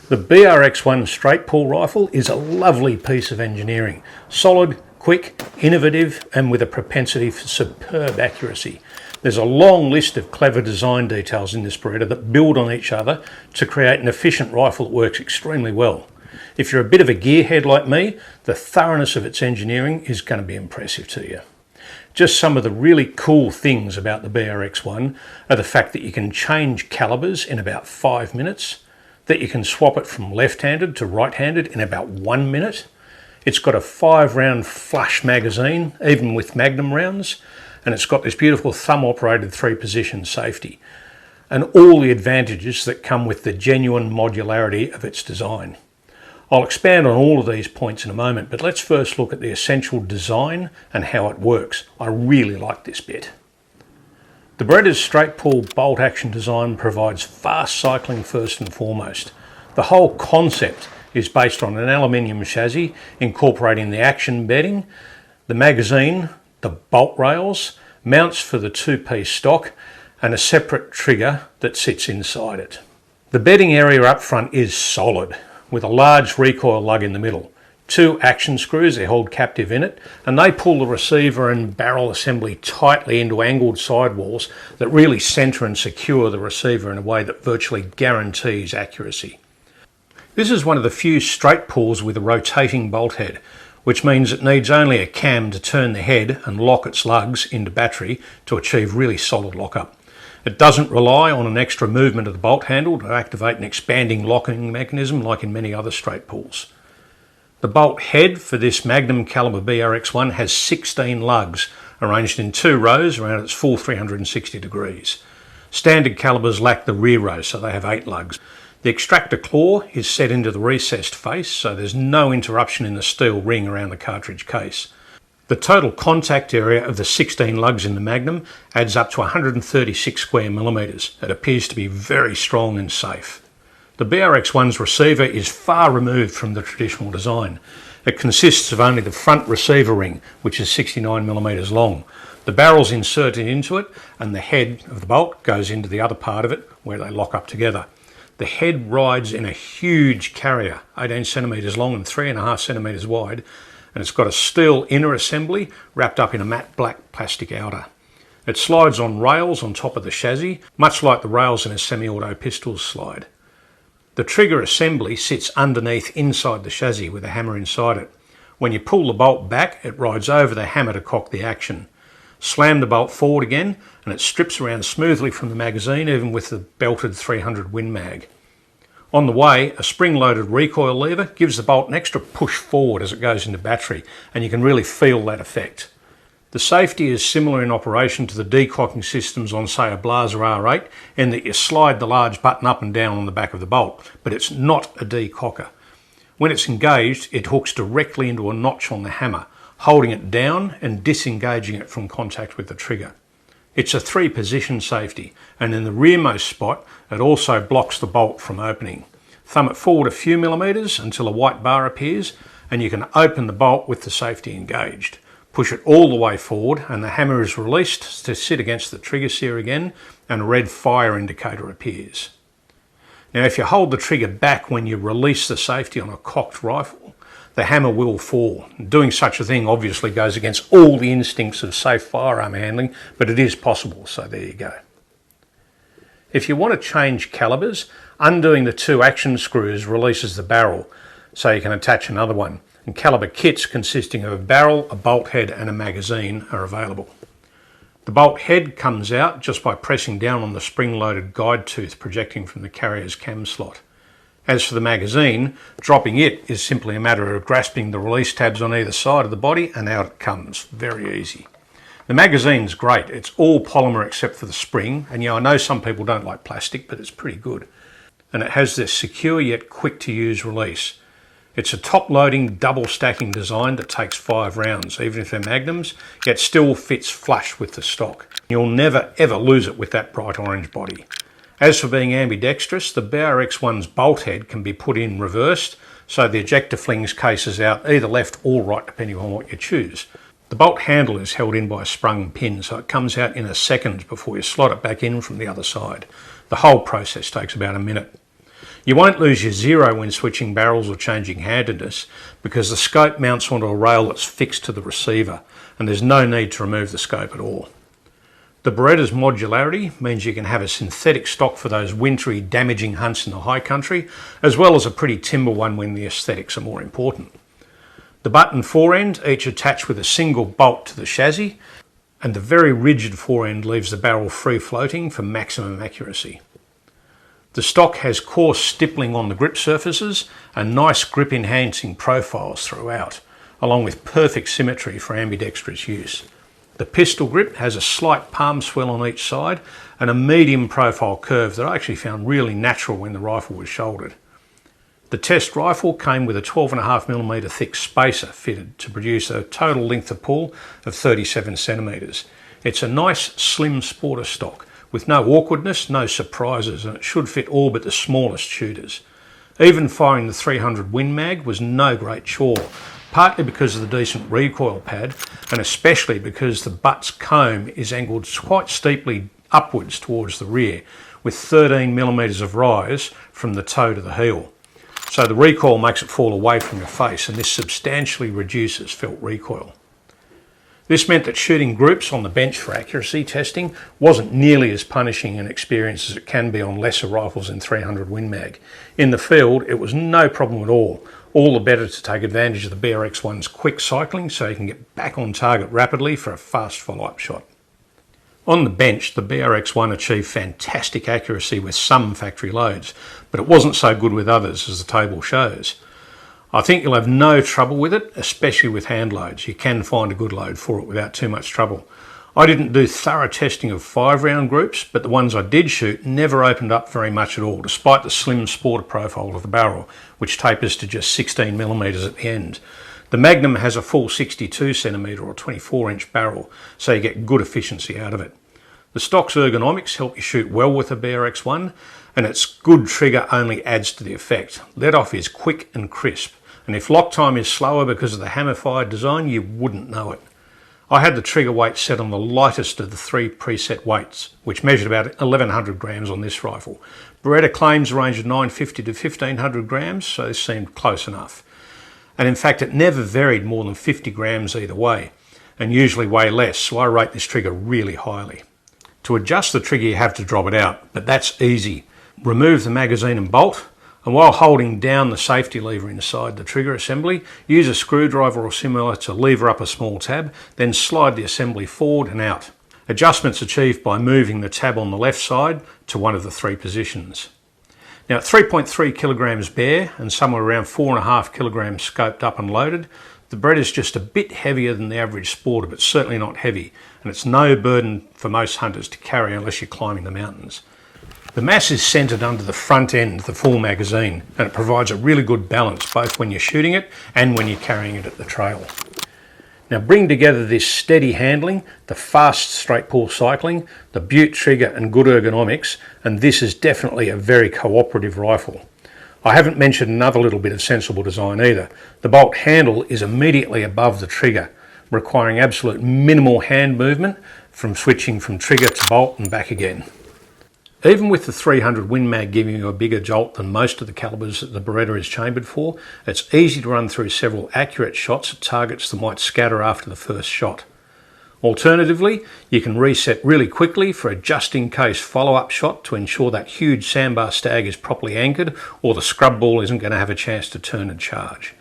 The BRX1 straight pull rifle is a lovely piece of engineering. Solid, quick, innovative, and with a propensity for superb accuracy. There's a long list of clever design details in this Beretta that build on each other to create an efficient rifle that works extremely well. If you're a bit of a gearhead like me, the thoroughness of its engineering is going to be impressive to you. Just some of the really cool things about the BRX1 are the fact that you can change calibers in about 5 minutes, that you can swap it from left-handed to right-handed in about 1 minute. It's got a 5-round flush magazine, even with Magnum rounds, and it's got this beautiful thumb-operated 3-position safety, and all the advantages that come with the genuine modularity of its design. I'll expand on all of these points in a moment, but let's first look at the essential design and how it works. I really like this bit. The Beretta's straight pull bolt action design provides fast cycling first and foremost. The whole concept is based on an aluminium chassis incorporating the action bedding, the magazine, the bolt rails, mounts for the 2-piece stock, and a separate trigger that sits inside it. The bedding area up front is solid, with a large recoil lug in the middle. 2 action screws are held captive in it, and they pull the receiver and barrel assembly tightly into angled sidewalls that really centre and secure the receiver in a way that virtually guarantees accuracy. This is one of the few straight pulls with a rotating bolt head, which means it needs only a cam to turn the head and lock its lugs into battery to achieve really solid lockup. It doesn't rely on an extra movement of the bolt handle to activate an expanding locking mechanism like in many other straight pulls. The bolt head for this Magnum caliber BRX1 has 16 lugs arranged in 2 rows around its full 360 degrees. Standard calibers lack the rear row, so they have 8 lugs. The extractor claw is set into the recessed face, so there's no interruption in the steel ring around the cartridge case. The total contact area of the 16 lugs in the Magnum adds up to 136 square millimetres. It appears to be very strong and safe. The BRX1's receiver is far removed from the traditional design. It consists of only the front receiver ring, which is 69mm long. The barrel's inserted into it, and the head of the bolt goes into the other part of it, where they lock up together. The head rides in a huge carrier, 18cm long and 3.5cm wide, and it's got a steel inner assembly wrapped up in a matte black plastic outer. It slides on rails on top of the chassis, much like the rails in a semi-auto pistol slide. The trigger assembly sits underneath inside the chassis with a hammer inside it. When you pull the bolt back, it rides over the hammer to cock the action. Slam the bolt forward again and it strips around smoothly from the magazine, even with the belted 300 Win Mag. On the way, a spring-loaded recoil lever gives the bolt an extra push forward as it goes into battery, and you can really feel that effect. The safety is similar in operation to the decocking systems on, say, a Blaser R8, in that you slide the large button up and down on the back of the bolt, but it's not a decocker. When it's engaged, it hooks directly into a notch on the hammer, holding it down and disengaging it from contact with the trigger. It's a 3-position safety, and in the rearmost spot, it also blocks the bolt from opening. Thumb it forward a few millimetres until a white bar appears, and you can open the bolt with the safety engaged. Push it all the way forward and the hammer is released to sit against the trigger sear again, and a red fire indicator appears. Now, if you hold the trigger back when you release the safety on a cocked rifle, the hammer will fall. Doing such a thing obviously goes against all the instincts of safe firearm handling, but it is possible, so there you go. If you want to change calibers, undoing the 2 action screws releases the barrel, so you can attach another one. And caliber kits consisting of a barrel, a bolt head and a magazine are available. The bolt head comes out just by pressing down on the spring-loaded guide tooth projecting from the carrier's cam slot. As for the magazine, dropping it is simply a matter of grasping the release tabs on either side of the body and out it comes. Very easy. The magazine's great. It's all polymer except for the spring, and yeah, I know some people don't like plastic, but it's pretty good. And it has this secure yet quick to use release. It's a top-loading, double-stacking design that takes 5 rounds, even if they're Magnums, yet still fits flush with the stock. You'll never ever lose it with that bright orange body. As for being ambidextrous, the BRX1's bolt head can be put in reversed, so the ejector flings cases out either left or right depending on what you choose. The bolt handle is held in by a sprung pin, so it comes out in a second before you slot it back in from the other side. The whole process takes about a minute. You won't lose your zero when switching barrels or changing handedness because the scope mounts onto a rail that's fixed to the receiver and there's no need to remove the scope at all. The Beretta's modularity means you can have a synthetic stock for those wintry, damaging hunts in the high country, as well as a pretty timber one when the aesthetics are more important. The butt and forend each attached with a single bolt to the chassis, and the very rigid forend leaves the barrel free floating for maximum accuracy. The stock has coarse stippling on the grip surfaces and nice grip enhancing profiles throughout, along with perfect symmetry for ambidextrous use. The pistol grip has a slight palm swell on each side and a medium profile curve that I actually found really natural when the rifle was shouldered. The test rifle came with a 12.5mm thick spacer fitted to produce a total length of pull of 37cm. It's a nice slim sporter stock with no awkwardness, no surprises, and it should fit all but the smallest shooters. Even firing the 300 Win Mag was no great chore, partly because of the decent recoil pad and especially because the butt's comb is angled quite steeply upwards towards the rear with 13mm of rise from the toe to the heel. So the recoil makes it fall away from your face and this substantially reduces felt recoil. This meant that shooting groups on the bench for accuracy testing wasn't nearly as punishing an experience as it can be on lesser rifles in 300 Win Mag. In the field, it was no problem at all the better to take advantage of the BRX1's quick cycling so you can get back on target rapidly for a fast follow-up shot. On the bench, the BRX1 achieved fantastic accuracy with some factory loads, but it wasn't so good with others, as the table shows. I think you'll have no trouble with it, especially with hand loads. You can find a good load for it without too much trouble. I didn't do thorough testing of 5-round groups, but the ones I did shoot never opened up very much at all, despite the slim sporter profile of the barrel, which tapers to just 16mm at the end. The Magnum has a full 62cm or 24-inch barrel, so you get good efficiency out of it. The stock's ergonomics help you shoot well with the BRX1, and its good trigger only adds to the effect. Let-off is quick and crisp, and if lock time is slower because of the hammer-fired design, you wouldn't know it. I had the trigger weight set on the lightest of the 3 preset weights, which measured about 1100 grams on this rifle. Beretta claims a range of 950 to 1500 grams, so this seemed close enough. And in fact, it never varied more than 50 grams either way, and usually way less, so I rate this trigger really highly. To adjust the trigger, you have to drop it out, but that's easy. Remove the magazine and bolt, and while holding down the safety lever inside the trigger assembly, use a screwdriver or similar to lever up a small tab, then slide the assembly forward and out. Adjustments achieved by moving the tab on the left side to one of the 3 positions. Now at 3.3 kilograms bare and somewhere around 4.5 kilograms scoped up and loaded, the Beretta is just a bit heavier than the average sporter, but certainly not heavy, and it's no burden for most hunters to carry unless you're climbing the mountains. The mass is centered under the front end of the full magazine, and it provides a really good balance both when you're shooting it and when you're carrying it at the trail. Now bring together this steady handling, the fast straight pull cycling, the butte trigger and good ergonomics, and this is definitely a very cooperative rifle. I haven't mentioned another little bit of sensible design either. The bolt handle is immediately above the trigger, requiring absolute minimal hand movement from switching from trigger to bolt and back again. Even with the 300 Win Mag giving you a bigger jolt than most of the calibers that the Beretta is chambered for, it's easy to run through several accurate shots at targets that might scatter after the first shot. Alternatively, you can reset really quickly for a just-in-case follow-up shot to ensure that huge sandbar stag is properly anchored or the scrub ball isn't going to have a chance to turn and charge.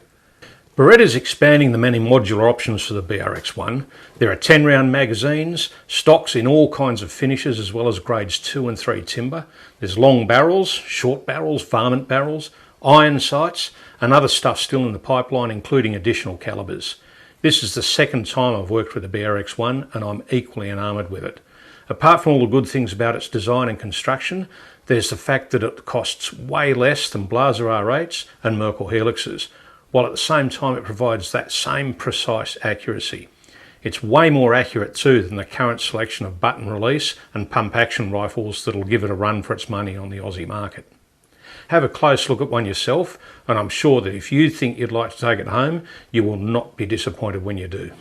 Beretta is expanding the many modular options for the BRX1. There are 10-round magazines, stocks in all kinds of finishes as well as grades 2 and 3 timber. There's long barrels, short barrels, varmint barrels, iron sights and other stuff still in the pipeline, including additional calibers. This is the second time I've worked with the BRX1 and I'm equally enamoured with it. Apart from all the good things about its design and construction, there's the fact that it costs way less than Blaser R8s and Merkel Helixes, while at the same time it provides that same precise accuracy. It's way more accurate too than the current selection of button release and pump action rifles that'll give it a run for its money on the Aussie market. Have a close look at one yourself, and I'm sure that if you think you'd like to take it home, you will not be disappointed when you do.